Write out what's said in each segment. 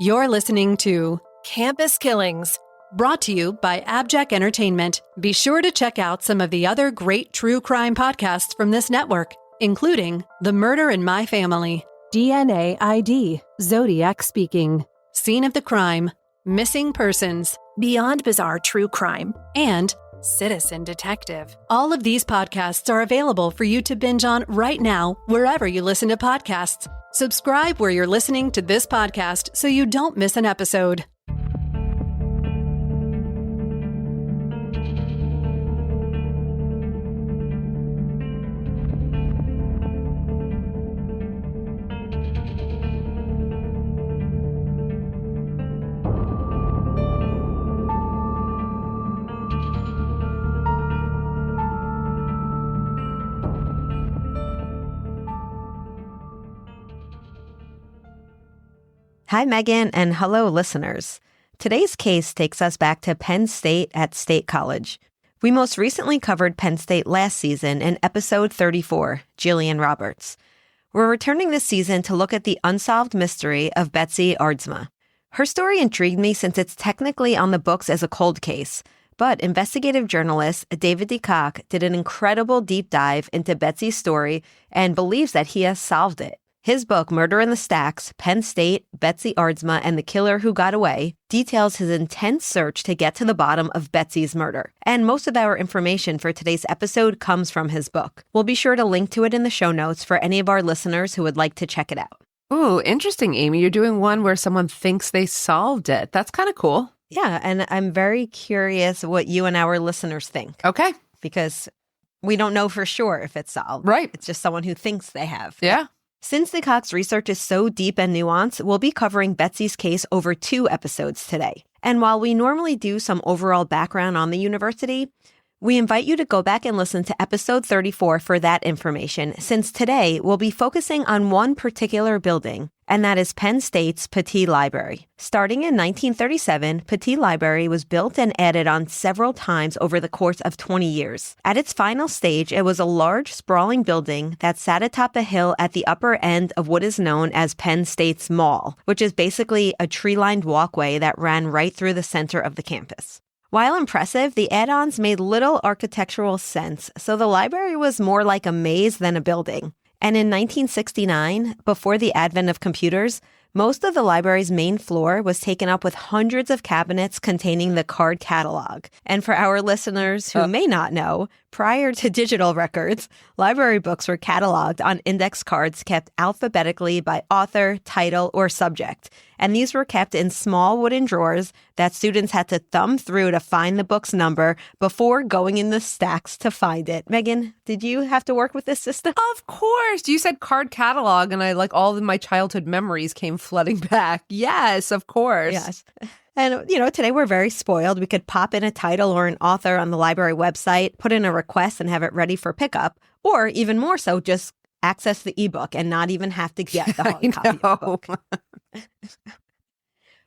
You're listening to Campus Killings, brought to you by AbJack Entertainment. Be sure to check out some of the other great true crime podcasts from this network, including The Murder in My Family, DNA ID, Zodiac Speaking, Scene of the Crime, Missing Persons, Beyond Bizarre True Crime, and Citizen Detective. all of these podcasts are available for you to binge on right now, wherever you listen to podcasts. Subscribe where you're listening to this podcast so you don't miss an episode. Hi, Megan, and hello, listeners. Today's case takes us back to Penn State at State College. We most recently covered Penn State last season in episode 34, Jillian Roberts. We're returning this season to look at the unsolved mystery of Betsy Aardsma. Her story intrigued me since it's technically on the books as a cold case, but investigative journalist David DeCock did an incredible deep dive into Betsy's story and believes that he has solved it. His book, Murder in the Stacks, Penn State, Betsy Aardsma, and the Killer Who Got Away, details his intense search to get to the bottom of Betsy's murder. And most of our information for today's episode comes from his book. We'll be sure to link to it in the show notes for any of our listeners who would like to check it out. Ooh, interesting, Amy. You're doing one where someone thinks they solved it. That's kind of cool. Yeah, and I'm very curious what you and our listeners think. Okay. Because we don't know for sure if it's solved. Right. It's just someone who thinks they have. Yeah. Since DeCock's research is so deep and nuanced, we'll be covering Betsy's case over 2 episodes today. And while we normally do some overall background on the university, we invite you to go back and listen to episode 34 for that information, since today we'll be focusing on one particular building, and that is Penn State's Petit Library. Starting in 1937, Petit Library was built and added on several times over the course of 20 years. At its final stage, it was a large, sprawling building that sat atop a hill at the upper end of what is known as Penn State's Mall, which is basically a tree-lined walkway that ran right through the center of the campus. While impressive, the add-ons made little architectural sense, so the library was more like a maze than a building. And in 1969, before the advent of computers, most of the library's main floor was taken up with hundreds of cabinets containing the card catalog. And for our listeners who may not know, prior to digital records, library books were cataloged on index cards kept alphabetically by author, title, or subject. And these were kept in small wooden drawers that students had to thumb through to find the book's number before going in the stacks to find it. Megan, did you have to work with this system? Of course. You said card catalog, and all of my childhood memories came flooding back. Yes, of course. Yes. And, today we're very spoiled. We could pop in a title or an author on the library website, put in a request, and have it ready for pickup. Or even more so, just access the ebook and not even have to get the hard copy of the book.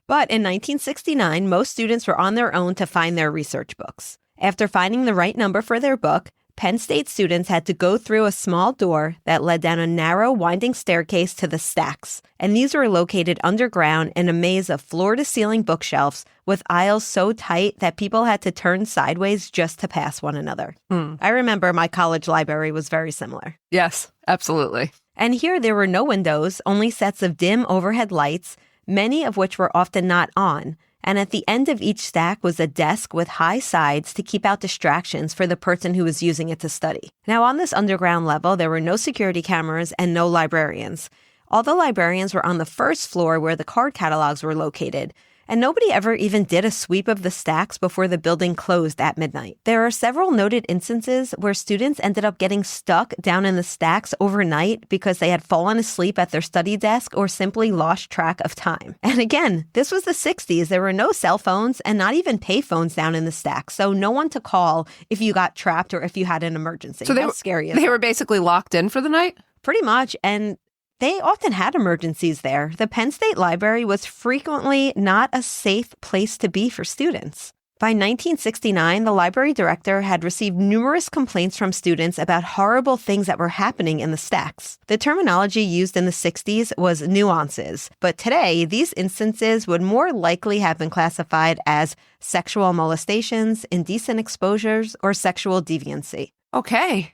But in 1969, most students were on their own to find their research books. After finding the right number for their book, Penn State students had to go through a small door that led down a narrow, winding staircase to the stacks. And these were located underground in a maze of floor-to-ceiling bookshelves with aisles so tight that people had to turn sideways just to pass one another. I remember my college library was very similar. Yes, absolutely. And here there were no windows, only sets of dim overhead lights, many of which were often not on. And at the end of each stack was a desk with high sides to keep out distractions for the person who was using it to study. Now, on this underground level, there were no security cameras and no librarians. All the librarians were on the first floor where the card catalogs were located. And nobody ever even did a sweep of the stacks before the building closed at midnight. There are several noted instances where students ended up getting stuck down in the stacks overnight because they had fallen asleep at their study desk or simply lost track of time. And again, this was the 60s. There were no cell phones and not even pay phones down in the stacks, so no one to call if you got trapped or if you had an emergency. So How scary is they that? were basically locked in for the night? Pretty much, and they often had emergencies there. The Penn State Library was frequently not a safe place to be for students. By 1969, the library director had received numerous complaints from students about horrible things that were happening in the stacks. The terminology used in the 60s was nuances, but today, these instances would more likely have been classified as sexual molestations, indecent exposures, or sexual deviancy. Okay.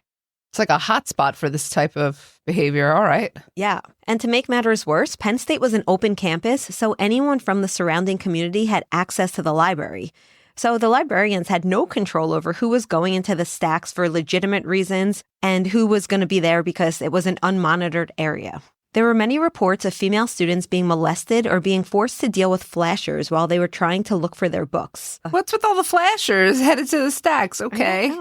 It's like a hotspot for this type of behavior. All right. Yeah. And to make matters worse, Penn State was an open campus, so anyone from the surrounding community had access to the library. So the librarians had no control over who was going into the stacks for legitimate reasons and who was going to be there because it was an unmonitored area. There were many reports of female students being molested or being forced to deal with flashers while they were trying to look for their books. What's with all the flashers headed to the stacks? Okay.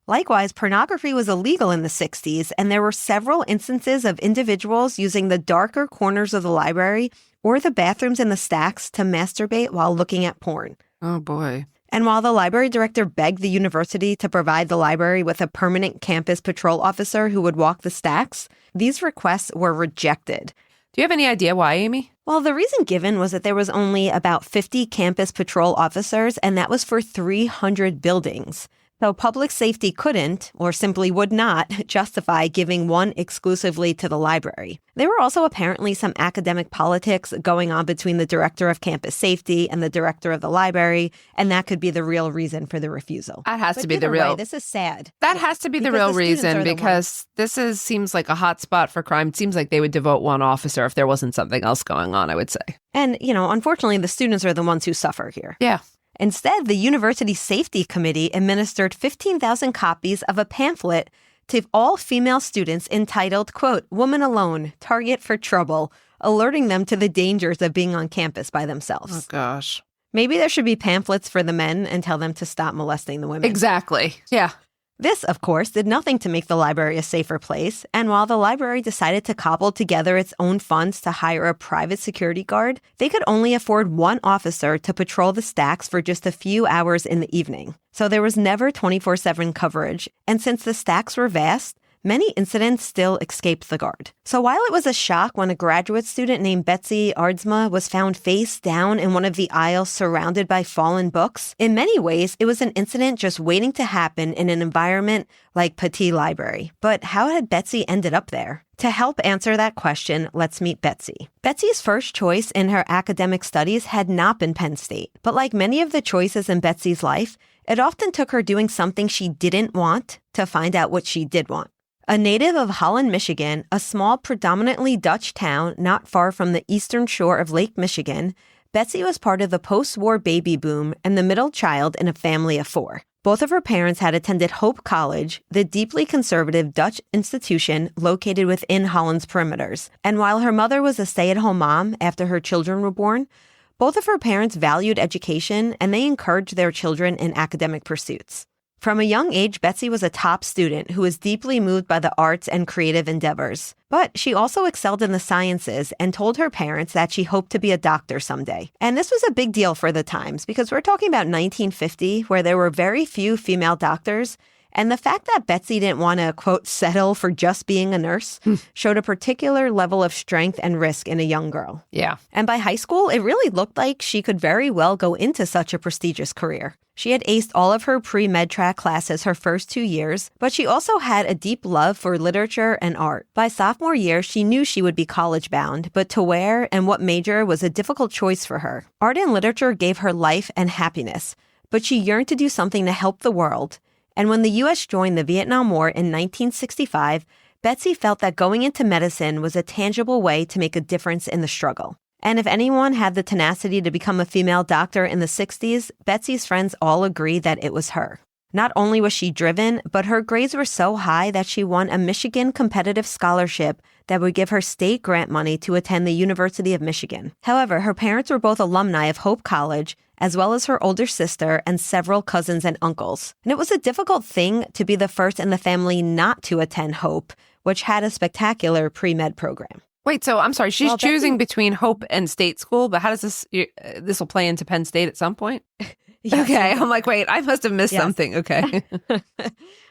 Likewise, pornography was illegal in the 60s, and there were several instances of individuals using the darker corners of the library or the bathrooms in the stacks to masturbate while looking at porn. Oh, boy. And while the library director begged the university to provide the library with a permanent campus patrol officer who would walk the stacks, these requests were rejected. Do you have any idea why, Amy? Well, the reason given was that there was only about 50 campus patrol officers, and that was for 300 buildings. So public safety couldn't, or simply would not, justify giving one exclusively to the library. There were also apparently some academic politics going on between the director of campus safety and the director of the library, and that could be the real reason for the refusal. That has But to be the either real. way, this is sad. That has to be the Because real the students reason are the because seems like a hot spot for crime. It seems like they would devote one officer if there wasn't something else going on, I would say. And, unfortunately, the students are the ones who suffer here. Yeah. Instead, the University Safety Committee administered 15,000 copies of a pamphlet to all female students entitled, quote, "Woman Alone, Target for Trouble," alerting them to the dangers of being on campus by themselves. Oh, gosh. Maybe there should be pamphlets for the men and tell them to stop molesting the women. Exactly. Yeah. This, of course, did nothing to make the library a safer place, and while the library decided to cobble together its own funds to hire a private security guard, they could only afford one officer to patrol the stacks for just a few hours in the evening. So there was never 24/7 coverage, and since the stacks were vast, many incidents still escaped the guard. So while it was a shock when a graduate student named Betsy Aardsma was found face down in one of the aisles surrounded by fallen books, in many ways it was an incident just waiting to happen in an environment like Petit Library. But how had Betsy ended up there? To help answer that question, let's meet Betsy. Betsy's first choice in her academic studies had not been Penn State, but like many of the choices in Betsy's life, it often took her doing something she didn't want to find out what she did want. A native of Holland, Michigan, a small predominantly Dutch town not far from the eastern shore of Lake Michigan, Betsy was part of the post-war baby boom and the middle child in a family of 4. Both of her parents had attended Hope College, the deeply conservative Dutch institution located within Holland's perimeters. And while her mother was a stay-at-home mom after her children were born, both of her parents valued education and they encouraged their children in academic pursuits. From a young age, Betsy was a top student who was deeply moved by the arts and creative endeavors. But she also excelled in the sciences and told her parents that she hoped to be a doctor someday. And this was a big deal for the times because we're talking about 1950, where there were very few female doctors. And the fact that Betsy didn't want to, quote, settle for just being a nurse showed a particular level of strength and risk in a young girl. Yeah. And by high school, it really looked like she could very well go into such a prestigious career. She had aced all of her pre-med track classes her first 2 years, but she also had a deep love for literature and art. By sophomore year, she knew she would be college-bound, but to where and what major was a difficult choice for her. Art and literature gave her life and happiness, but she yearned to do something to help the world. And when the U.S. joined the Vietnam War in 1965, Betsy felt that going into medicine was a tangible way to make a difference in the struggle. And if anyone had the tenacity to become a female doctor in the 60s, Betsy's friends all agreed that it was her. Not only was she driven, but her grades were so high that she won a Michigan competitive scholarship that would give her state grant money to attend the University of Michigan. However, her parents were both alumni of Hope College, as well as her older sister and several cousins and uncles. And it was a difficult thing to be the first in the family not to attend Hope, which had a spectacular pre-med program. Wait, so I'm sorry, she's Well, choosing between Hope and state school, but how does this will play into Penn State at some point? Yes. Okay, I'm like, wait, I must have missed Yes. something. Okay.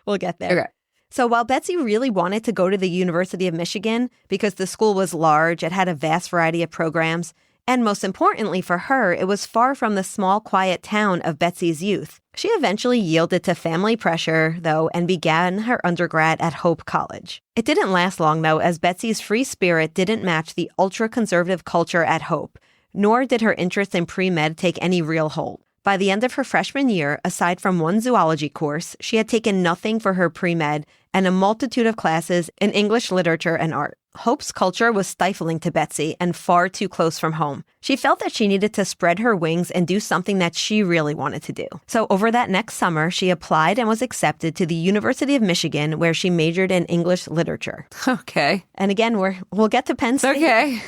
We'll get there. Okay. So while Betsy really wanted to go to the University of Michigan because the school was large, it had a vast variety of programs, And most importantly for her, it was far from the small, quiet town of Betsy's youth. She eventually yielded to family pressure, though, and began her undergrad at Hope College. It didn't last long, though, as Betsy's free spirit didn't match the ultra-conservative culture at Hope, nor did her interest in pre-med take any real hold. By the end of her freshman year, aside from one zoology course, she had taken nothing for her pre-med and a multitude of classes in English literature and art. Hope's culture was stifling to Betsy and far too close from home. She felt that she needed to spread her wings and do something that she really wanted to do. So over that next summer, she applied and was accepted to the University of Michigan, where she majored in English literature. Okay. And again, we'll get to Penn State. Okay.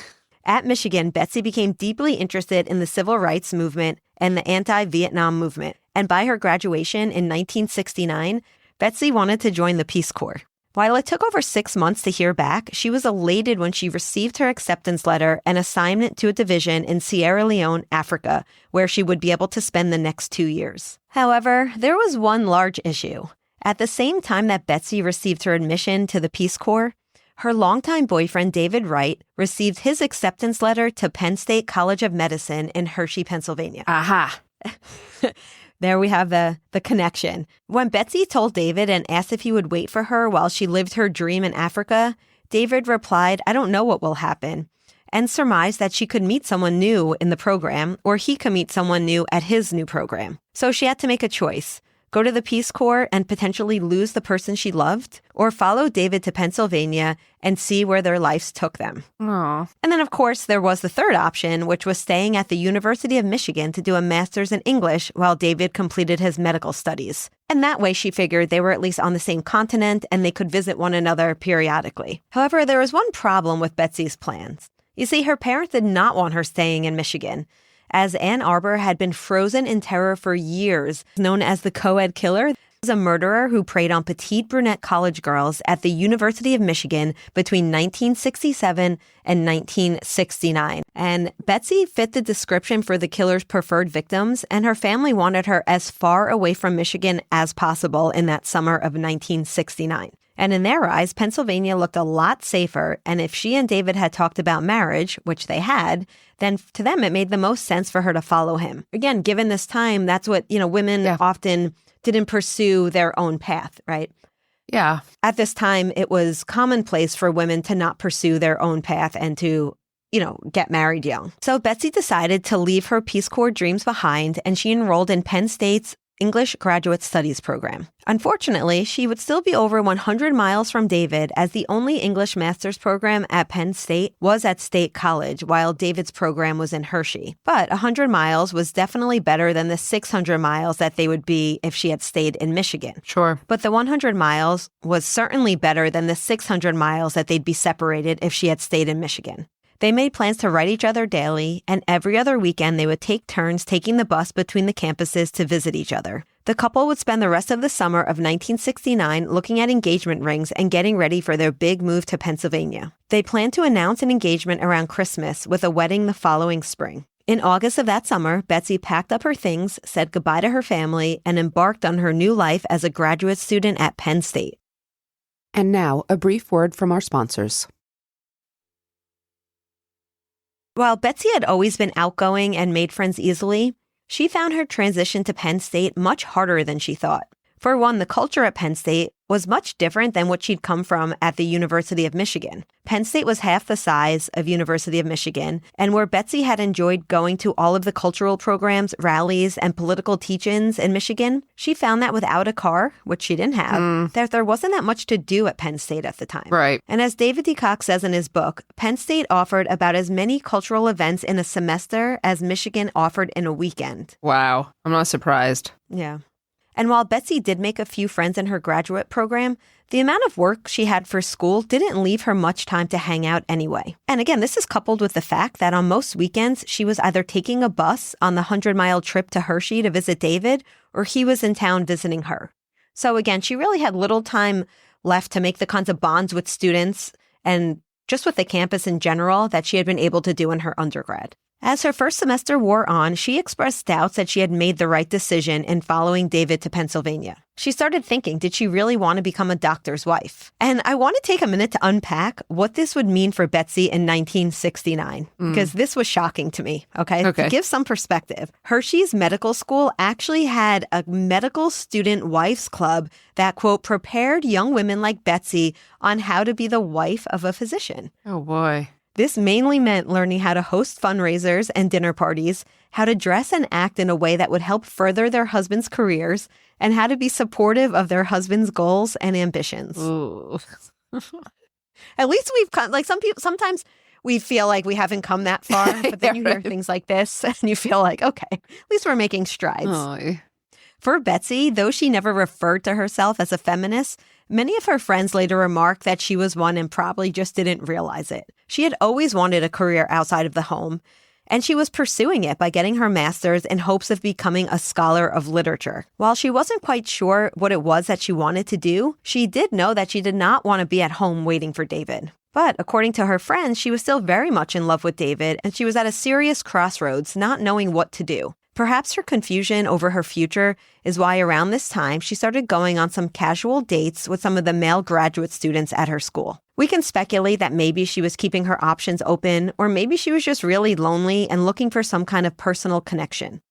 At Michigan, Betsy became deeply interested in the civil rights movement and the anti-Vietnam movement. And by her graduation in 1969, Betsy wanted to join the Peace Corps. While it took over 6 months to hear back, she was elated when she received her acceptance letter and assignment to a division in Sierra Leone, Africa, where she would be able to spend the next 2 years. However, there was one large issue. At the same time that Betsy received her admission to the Peace Corps, her longtime boyfriend, David Wright, received his acceptance letter to Penn State College of Medicine in Hershey, Pennsylvania. Aha. There we have the connection. When Betsy told David and asked if he would wait for her while she lived her dream in Africa, David replied, "I don't know what will happen," and surmised that she could meet someone new in the program, or he could meet someone new at his new program. So she had to make a choice. Go to the Peace Corps and potentially lose the person she loved, or follow David to Pennsylvania and see where their lives took them. Aw. And then, of course, there was the third option, which was staying at the University of Michigan to do a master's in English while David completed his medical studies. And that way, she figured they were at least on the same continent and they could visit one another periodically. However, there was one problem with Betsy's plans. You see, her parents did not want her staying in Michigan, as Ann Arbor had been frozen in terror for years, known as the co-ed killer. He was a murderer who preyed on petite brunette college girls at the University of Michigan between 1967 and 1969. And Betsy fit the description for the killer's preferred victims, and her family wanted her as far away from Michigan as possible in that summer of 1969. And in their eyes, Pennsylvania looked a lot safer, and if she and David had talked about marriage, which they had, then to them it made the most sense for her to follow him. Again, given this time, that's what, women often didn't pursue their own path, right? Yeah. At this time, it was commonplace for women to not pursue their own path and to get married young. So Betsy decided to leave her Peace Corps dreams behind, and she enrolled in Penn State's English Graduate Studies program. Unfortunately, she would still be over 100 miles from David, as the only English master's program at Penn State was at State College, while David's program was in Hershey. But 100 miles was definitely better than the 600 miles that they would be if she had stayed in Michigan. Sure. But the 100 miles was certainly better than the 600 miles that they'd be separated if she had stayed in Michigan. They made plans to write each other daily, and every other weekend they would take turns taking the bus between the campuses to visit each other. The couple would spend the rest of the summer of 1969 looking at engagement rings and getting ready for their big move to Pennsylvania. They planned to announce an engagement around Christmas with a wedding the following spring. In August of that summer, Betsy packed up her things, said goodbye to her family, and embarked on her new life as a graduate student at Penn State. And now, a brief word from our sponsors. While Betsy had always been outgoing and made friends easily, she found her transition to Penn State much harder than she thought. For one, the culture at Penn State was much different than what she'd come from at the University of Michigan. Penn State was half the size of University of Michigan, and where Betsy had enjoyed going to all of the cultural programs, rallies, and political teach-ins in Michigan, she found that without a car, which she didn't have, that there wasn't that much to do at Penn State at the time. Right. And as David D. Cox says in his book, Penn State offered about as many cultural events in a semester as Michigan offered in a weekend. Wow. I'm not surprised. Yeah. And while Betsy did make a few friends in her graduate program, the amount of work she had for school didn't leave her much time to hang out anyway. And again, this is coupled with the fact that on most weekends, she was either taking a bus on the 100-mile trip to Hershey to visit David, or he was in town visiting her. So again, she really had little time left to make the kinds of bonds with students and just with the campus in general that she had been able to do in her undergrad. As her first semester wore on, she expressed doubts that she had made the right decision in following David to Pennsylvania. She started thinking, did she really want to become a doctor's wife? And I want to take a minute to unpack what this would mean for Betsy in 1969, because this was shocking to me, okay? To give some perspective, Hershey's Medical School actually had a medical student wives club that, quote, prepared young women like Betsy on how to be the wife of a physician. Oh, boy. This mainly meant learning how to host fundraisers and dinner parties, how to dress and act in a way that would help further their husbands' careers, and how to be supportive of their husbands' goals and ambitions. Ooh. At least we've come, like some people, sometimes we feel like we haven't come that far, but then you hear things like this and you feel like, okay, at least we're making strides. Oh. For Betsy, though she never referred to herself as a feminist, many of her friends later remarked that she was one and probably just didn't realize it. She had always wanted a career outside of the home, and she was pursuing it by getting her master's in hopes of becoming a scholar of literature. While she wasn't quite sure what it was that she wanted to do, she did know that she did not want to be at home waiting for David. But according to her friends, she was still very much in love with David, and she was at a serious crossroads, not knowing what to do. Perhaps her confusion over her future is why around this time she started going on some casual dates with some of the male graduate students at her school. We can speculate that maybe she was keeping her options open, or maybe she was just really lonely and looking for some kind of personal connection.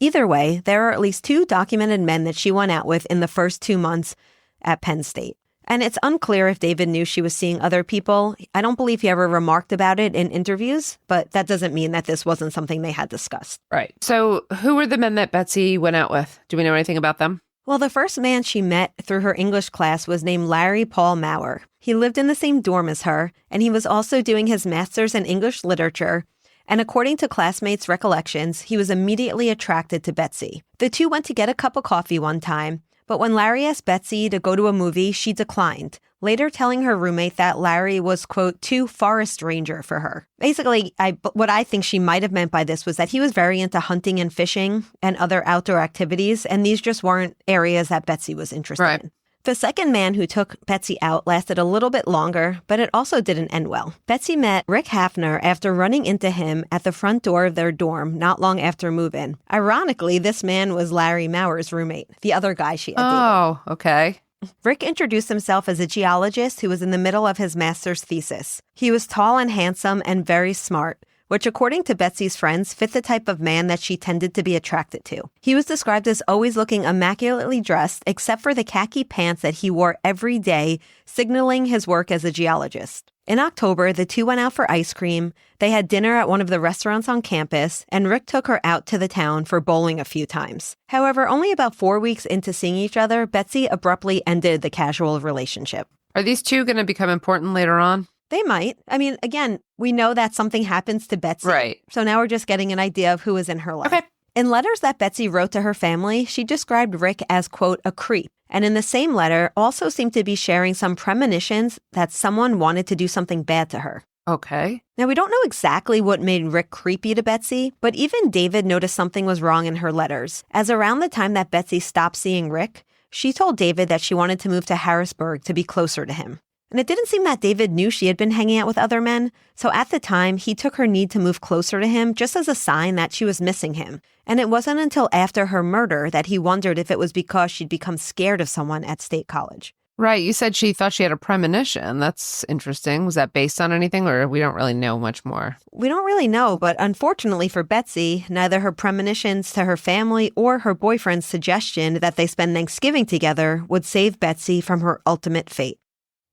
Either way, there are at least 2 documented men that she went out with in the first 2 months at Penn State. And it's unclear if David knew she was seeing other people. I don't believe he ever remarked about it in interviews, but that doesn't mean that this wasn't something they had discussed. Right. So who were the men that Betsy went out with? Do we know anything about them? Well, the first man she met through her English class was named Larry Paul Maurer. He lived in the same dorm as her, and he was also doing his master's in English literature. And according to classmates' recollections, he was immediately attracted to Betsy. The two went to get a cup of coffee one time, but when Larry asked Betsy to go to a movie, she declined, later telling her roommate that Larry was, quote, too forest ranger for her. Basically, what I think she might have meant by this was that he was very into hunting and fishing and other outdoor activities, and these just weren't areas that Betsy was interested in. The second man who took Betsy out lasted a little bit longer, but it also didn't end well. Betsy met Rick Hafner after running into him at the front door of their dorm not long after move-in. Ironically, this man was Larry Maurer's roommate, the other guy she had dated. Oh, okay. Rick introduced himself as a geologist who was in the middle of his master's thesis. He was tall and handsome and very smart, which according to Betsy's friends fit the type of man that she tended to be attracted to. He was described as always looking immaculately dressed except for the khaki pants that he wore every day, signaling his work as a geologist. In October, the two went out for ice cream, they had dinner at one of the restaurants on campus, and Rick took her out to the town for bowling a few times. However, only about 4 weeks into seeing each other, Betsy abruptly ended the casual relationship. Are these two going to become important later on? They might. I mean, again, we know that something happens to Betsy. Right. So now we're just getting an idea of who is in her life. Okay. In letters that Betsy wrote to her family, she described Rick as, quote, a creep. And in the same letter, also seemed to be sharing some premonitions that someone wanted to do something bad to her. Okay. Now, we don't know exactly what made Rick creepy to Betsy, but even David noticed something was wrong in her letters. As around the time that Betsy stopped seeing Rick, she told David that she wanted to move to Harrisburg to be closer to him. And it didn't seem that David knew she had been hanging out with other men, so at the time, he took her need to move closer to him just as a sign that she was missing him. And it wasn't until after her murder that he wondered if it was because she'd become scared of someone at State College. Right. You said she thought she had a premonition. That's interesting. Was that based on anything, or we don't really know much more? We don't really know, but unfortunately for Betsy, neither her premonitions to her family or her boyfriend's suggestion that they spend Thanksgiving together would save Betsy from her ultimate fate.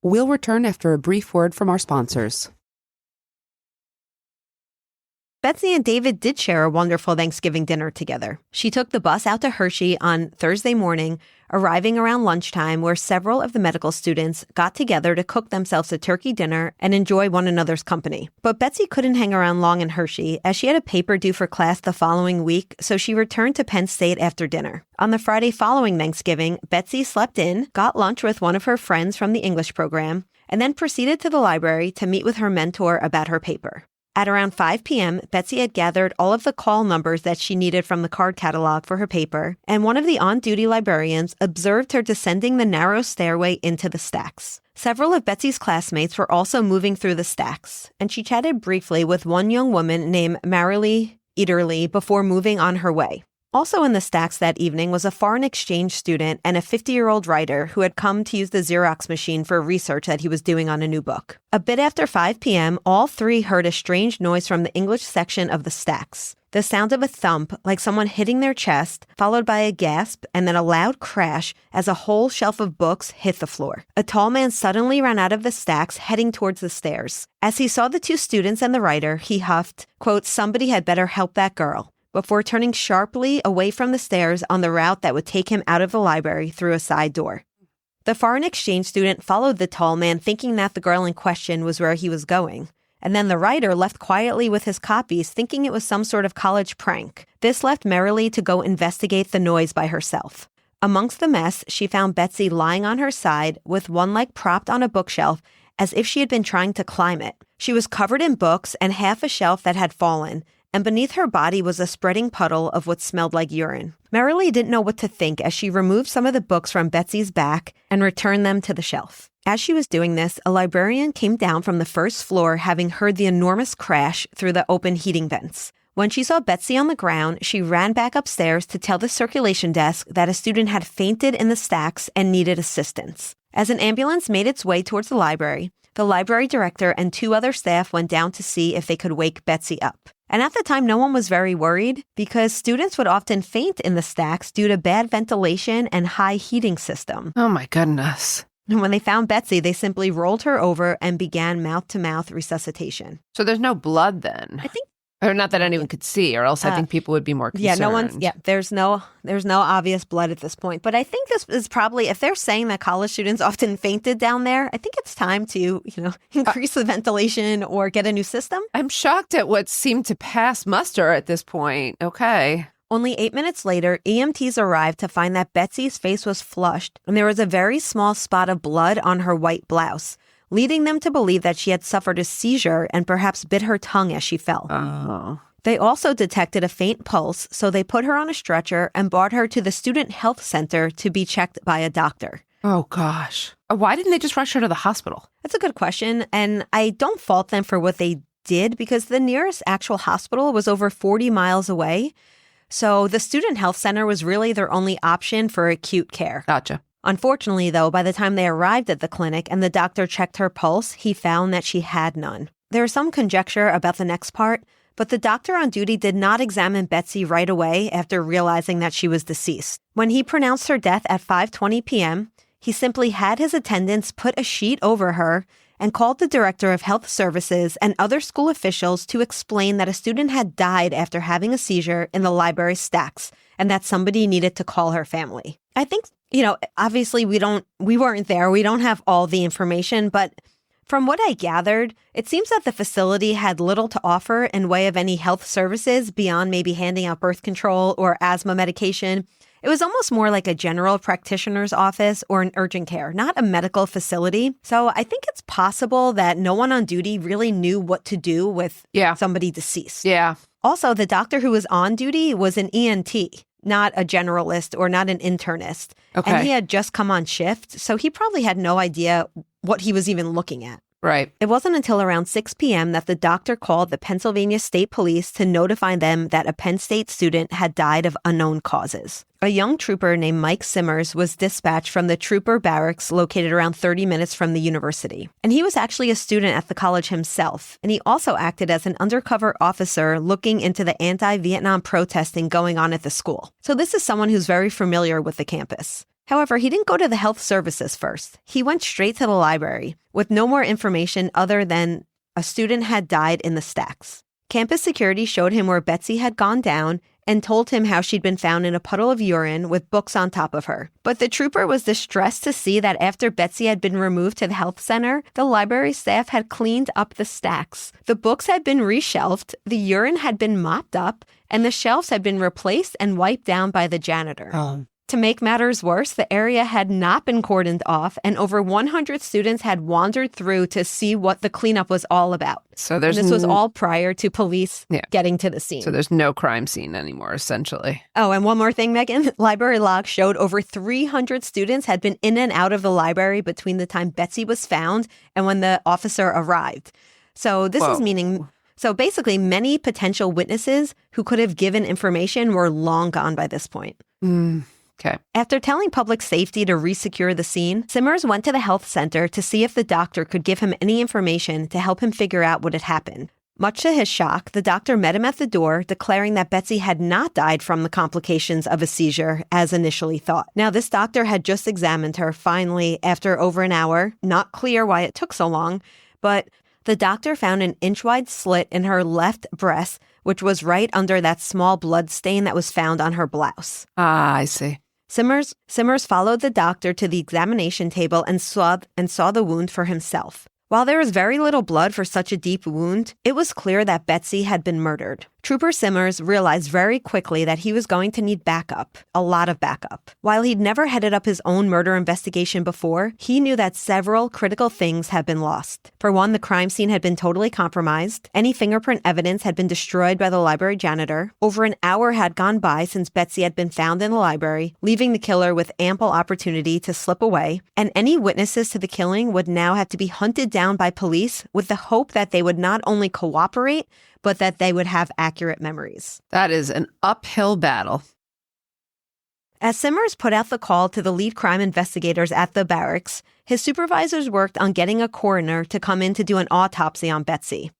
We'll return after a brief word from our sponsors. Betsy and David did share a wonderful Thanksgiving dinner together. She took the bus out to Hershey on Thursday morning, arriving around lunchtime where several of the medical students got together to cook themselves a turkey dinner and enjoy one another's company. But Betsy couldn't hang around long in Hershey as she had a paper due for class the following week, so she returned to Penn State after dinner. On the Friday following Thanksgiving, Betsy slept in, got lunch with one of her friends from the English program, and then proceeded to the library to meet with her mentor about her paper. At around 5 p.m., Betsy had gathered all of the call numbers that she needed from the card catalog for her paper, and one of the on-duty librarians observed her descending the narrow stairway into the stacks. Several of Betsy's classmates were also moving through the stacks, and she chatted briefly with one young woman named Marilee Ederle before moving on her way. Also in the stacks that evening was a foreign exchange student and a 50-year-old writer who had come to use the Xerox machine for research that he was doing on a new book. A bit after 5 p.m., all three heard a strange noise from the English section of the stacks. The sound of a thump, like someone hitting their chest, followed by a gasp and then a loud crash as a whole shelf of books hit the floor. A tall man suddenly ran out of the stacks, heading towards the stairs. As he saw the two students and the writer, he huffed, quote, "Somebody had better help that girl," before turning sharply away from the stairs on the route that would take him out of the library through a side door. The foreign exchange student followed the tall man, thinking that the girl in question was where he was going. And then the writer left quietly with his copies, thinking it was some sort of college prank. This left Marilee to go investigate the noise by herself. Amongst the mess, she found Betsy lying on her side with one leg propped on a bookshelf as if she had been trying to climb it. She was covered in books and half a shelf that had fallen, and beneath her body was a spreading puddle of what smelled like urine. Marilee didn't know what to think as she removed some of the books from Betsy's back and returned them to the shelf. As she was doing this, a librarian came down from the first floor, having heard the enormous crash through the open heating vents. When she saw Betsy on the ground, she ran back upstairs to tell the circulation desk that a student had fainted in the stacks and needed assistance. As an ambulance made its way towards the library director and 2 other staff went down to see if they could wake Betsy up. And at the time, no one was very worried because students would often faint in the stacks due to bad ventilation and high heating system. Oh my goodness. And when they found Betsy, they simply rolled her over and began mouth-to-mouth resuscitation. So there's no blood then? I think, or not that anyone could see, or else I think people would be more concerned. there's no obvious blood at this point. But I think this is probably, if they're saying that college students often fainted down there, I think it's time to, increase the ventilation or get a new system. I'm shocked at what seemed to pass muster at this point. Okay. Only 8 minutes later, EMTs arrived to find that Betsy's face was flushed and there was a very small spot of blood on her white blouse, leading them to believe that she had suffered a seizure and perhaps bit her tongue as she fell. Oh. They also detected a faint pulse, so they put her on a stretcher and brought her to the student health center to be checked by a doctor. Oh, gosh. Why didn't they just rush her to the hospital? That's a good question, and I don't fault them for what they did because the nearest actual hospital was over 40 miles away. So the student health center was really their only option for acute care. Gotcha. Unfortunately, though, by the time they arrived at the clinic and the doctor checked her pulse, he found that she had none. There is some conjecture about the next part, but the doctor on duty did not examine Betsy right away after realizing that she was deceased. When he pronounced her death at 5:20 p.m., he simply had his attendants put a sheet over her and called the director of health services and other school officials to explain that a student had died after having a seizure in the library stacks and that somebody needed to call her family. I think, obviously we weren't there. We don't have all the information, but from what I gathered, it seems that the facility had little to offer in way of any health services beyond maybe handing out birth control or asthma medication. It was almost more like a general practitioner's office or an urgent care, not a medical facility. So I think it's possible that no one on duty really knew what to do with somebody deceased. Yeah. Also, the doctor who was on duty was an ENT, not a generalist or not an internist. Okay. And he had just come on shift, so he probably had no idea what he was even looking at. Right. It wasn't until around 6 p.m. that the doctor called the Pennsylvania State Police to notify them that a Penn State student had died of unknown causes. A young trooper named Mike Simmers was dispatched from the trooper barracks located around 30 minutes from the university. And he was actually a student at the college himself, and he also acted as an undercover officer looking into the anti-Vietnam protesting going on at the school. So this is someone who's very familiar with the campus. However, he didn't go to the health services first. He went straight to the library with no more information other than a student had died in the stacks. Campus security showed him where Betsy had gone down and told him how she'd been found in a puddle of urine with books on top of her. But the trooper was distressed to see that after Betsy had been removed to the health center, the library staff had cleaned up the stacks. The books had been reshelved, the urine had been mopped up, and the shelves had been replaced and wiped down by the janitor. To make matters worse, the area had not been cordoned off, and over 100 students had wandered through to see what the cleanup was all about. So there's and this was all prior to police getting to the scene. So there's no crime scene anymore, essentially. Oh, and one more thing, Megan. Library logs showed over 300 students had been in and out of the library between the time Betsy was found and when the officer arrived. So this is meaning... So basically, many potential witnesses who could have given information were long gone by this point. Okay. After telling public safety to resecure the scene, Simmers went to the health center to see if the doctor could give him any information to help him figure out what had happened. Much to his shock, the doctor met him at the door, declaring that Betsy had not died from the complications of a seizure, as initially thought. Now, this doctor had just examined her finally after over an hour. Not clear why it took so long, but the doctor found an inch-wide slit in her left breast, which was right under that small blood stain that was found on her blouse. Ah, I see. Simmers followed the doctor to the examination table and saw the wound for himself. While there was very little blood for such a deep wound, it was clear that Betsy had been murdered. Trooper Simmers realized very quickly that he was going to need backup, a lot of backup. While he'd never headed up his own murder investigation before, he knew that several critical things had been lost. For one, the crime scene had been totally compromised. Any fingerprint evidence had been destroyed by the library janitor. Over an hour had gone by since Betsy had been found in the library, leaving the killer with ample opportunity to slip away. And any witnesses to the killing would now have to be hunted down by police with the hope that they would not only cooperate, but that they would have accurate memories. That is an uphill battle. As Simmers put out the call to the lead crime investigators at the barracks, his supervisors worked on getting a coroner to come in to do an autopsy on Betsy.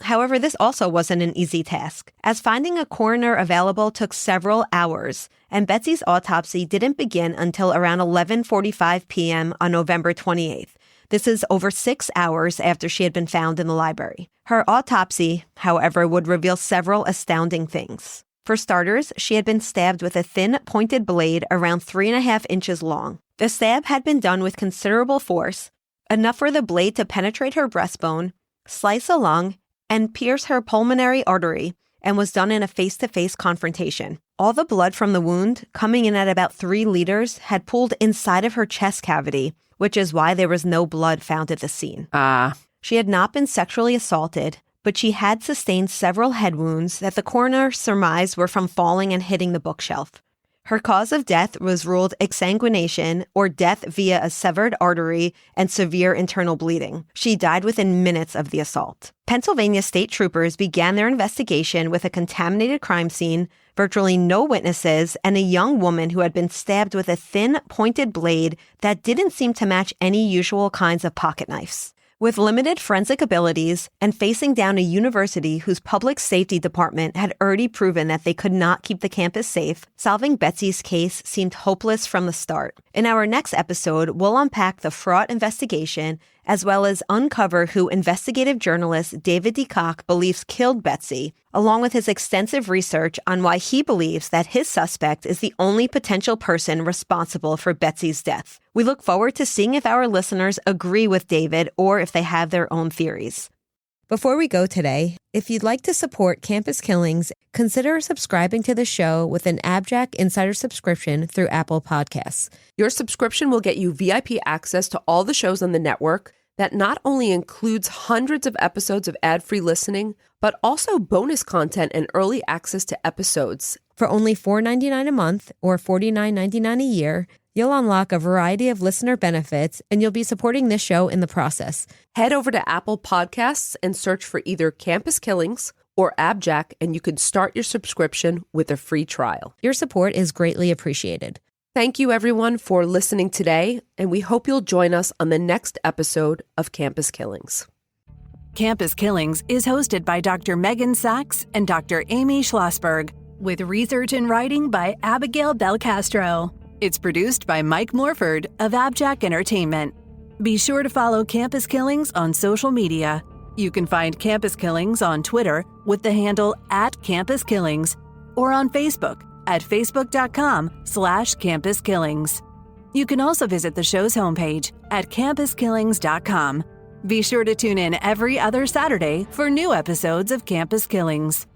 However, this also wasn't an easy task, as finding a coroner available took several hours, and Betsy's autopsy didn't begin until around 11:45 p.m. on November 28th. This is over 6 hours after she had been found in the library. Her autopsy, however, would reveal several astounding things. For starters, she had been stabbed with a thin, pointed blade around 3.5 inches long. The stab had been done with considerable force, enough for the blade to penetrate her breastbone, slice a lung, and pierce her pulmonary artery, and was done in a face-to-face confrontation. All the blood from the wound, coming in at about 3 liters, had pooled inside of her chest cavity, which is why there was no blood found at the scene. She had not been sexually assaulted, but she had sustained several head wounds that the coroner surmised were from falling and hitting the bookshelf. Her cause of death was ruled exsanguination, or death via a severed artery and severe internal bleeding. She died within minutes of the assault. Pennsylvania state troopers began their investigation with a contaminated crime scene, virtually no witnesses, and a young woman who had been stabbed with a thin, pointed blade that didn't seem to match any usual kinds of pocket knives. With limited forensic abilities and facing down a university whose public safety department had already proven that they could not keep the campus safe, solving Betsy's case seemed hopeless from the start. In our next episode, we'll unpack the fraught investigation as well as uncover who investigative journalist David D. Koch believes killed Betsy, along with his extensive research on why he believes that his suspect is the only potential person responsible for Betsy's death. We look forward to seeing if our listeners agree with David or if they have their own theories. Before we go today, if you'd like to support Campus Killings, consider subscribing to the show with an AbJack Insider subscription through Apple Podcasts. Your subscription will get you VIP access to all the shows on the network that not only includes hundreds of episodes of ad-free listening, but also bonus content and early access to episodes. For only $4.99 a month or $49.99 a year, you'll unlock a variety of listener benefits, and you'll be supporting this show in the process. Head over to Apple Podcasts and search for either Campus Killings or AbJack, and you can start your subscription with a free trial. Your support is greatly appreciated. Thank you, everyone, for listening today, and we hope you'll join us on the next episode of Campus Killings. Campus Killings is hosted by Dr. Megan Sachs and Dr. Amy Schlossberg, with research and writing by Abigail Belcastro. It's produced by Mike Morford of AbJack Entertainment. Be sure to follow Campus Killings on social media. You can find Campus Killings on Twitter with the handle @CampusKillings or on Facebook at facebook.com/Campus Killings. You can also visit the show's homepage at campuskillings.com. Be sure to tune in every other Saturday for new episodes of Campus Killings.